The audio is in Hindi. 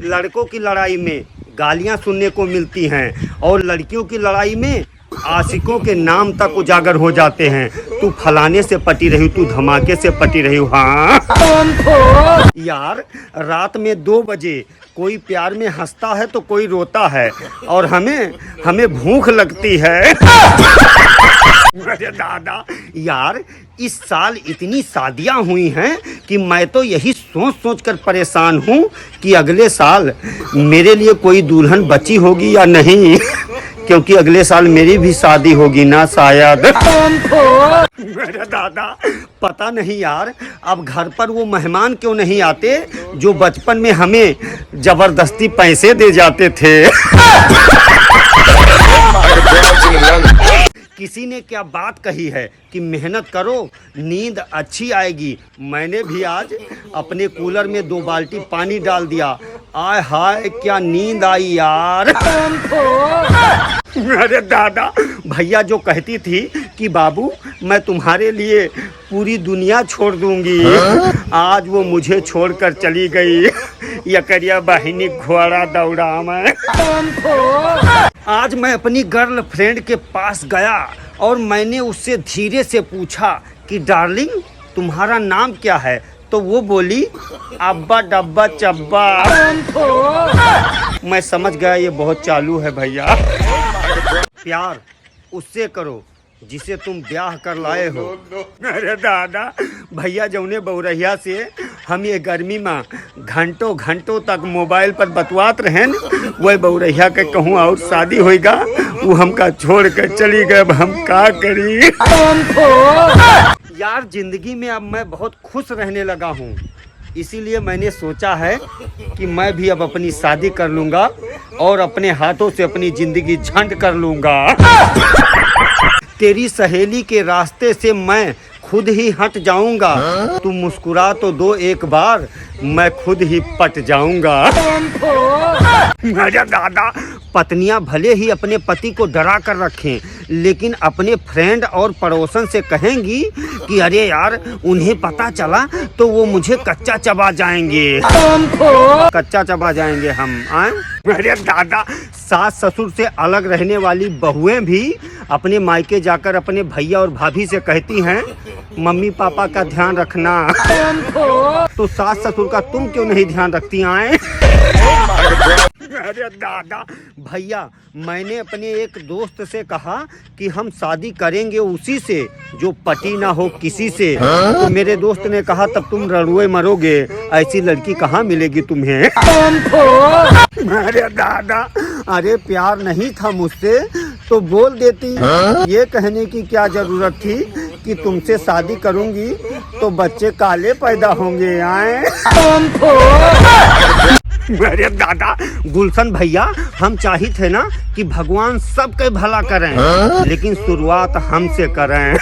लड़कों की लड़ाई में गालियां सुनने को मिलती हैं और लड़कियों की लड़ाई में आशिकों के नाम तक उजागर हो जाते हैं। तू फलाने से पटी रही, तू धमाके से पटी रही। हाँ यार, रात में 2 बजे कोई प्यार में हंसता है तो कोई रोता है, और हमें भूख लगती है। अरे दादा यार, इस साल इतनी शादियां हुई हैं कि मैं तो यही सोच सोच कर परेशान हूँ कि अगले साल मेरे लिए कोई दुल्हन बची होगी या नहीं, क्योंकि अगले साल मेरी भी शादी होगी ना शायद। अरे दादा पता नहीं यार, अब घर पर वो मेहमान क्यों नहीं आते जो बचपन में हमें जबरदस्ती पैसे दे जाते थे। किसी ने क्या बात कही है कि मेहनत करो नींद अच्छी आएगी। मैंने भी आज अपने कूलर में 2 बाल्टी पानी डाल दिया। आय हाय क्या नींद आई यार। अरे दादा, भैया जो कहती थी कि बाबू मैं तुम्हारे लिए पूरी दुनिया छोड़ दूंगी, आज वो मुझे छोड़कर चली गई। यकरिया बहिनी घोड़ा दौड़ा मैं। आज मैं अपनी गर्लफ्रेंड के पास गया और मैंने उससे धीरे से पूछा कि डार्लिंग तुम्हारा नाम क्या है, तो वो बोली अब्बा डब्बा चब्बा। मैं समझ गया ये बहुत चालू है भैया। प्यार उससे करो जिसे तुम ब्याह कर लाए हो। अरे दादा, भैया जौने बौरहिया से हम ये गर्मी में घंटों घंटों तक मोबाइल पर बतवात रहे, वही बौरहिया के कहूँ और शादी होएगा, वो हमका छोड़ कर चली गए। अब हम क्या करी यार। जिंदगी में अब मैं बहुत खुश रहने लगा हूँ, इसीलिए मैंने सोचा है कि मैं भी अब अपनी शादी कर लूँगा और अपने हाथों से अपनी ज़िंदगी झंड कर लूँगा। तेरी सहेली के रास्ते से मैं खुद ही हट जाऊँगा। तू मुस्कुरा तो दो एक बार, मैं खुद ही पट जाऊँगा। अरे दादा, पत्नियां भले ही अपने पति को डरा कर रखें, लेकिन अपने फ्रेंड और पड़ोसन से कहेंगी कि अरे यार उन्हें पता चला तो वो मुझे कच्चा चबा जाएंगे। कच्चा चबा जाएंगे हम। अरे दादा, सास ससुर से अलग रहने वाली बहुएं भी अपने मायके जाकर अपने भैया और भाभी से कहती हैं मम्मी पापा का ध्यान रखना। तो सास ससुर का तुम क्यों नहीं ध्यान रखती हैं? अरे दादा भैया, मैंने अपने एक दोस्त से कहा कि हम शादी करेंगे उसी से जो पति ना हो किसी से। तो मेरे दोस्त ने कहा तब तुम रणुए मरोगे, ऐसी लड़की कहाँ मिलेगी तुम्हें। अरे दादा, अरे प्यार नहीं था मुझसे तो बोल देती। ये कहने की क्या जरूरत थी कि तुमसे शादी करूंगी तो बच्चे काले पैदा होंगे। अरे दादा, गुलशन भैया, हम चाही थे ना कि भगवान सबके भला करें, लेकिन शुरुआत हमसे करें।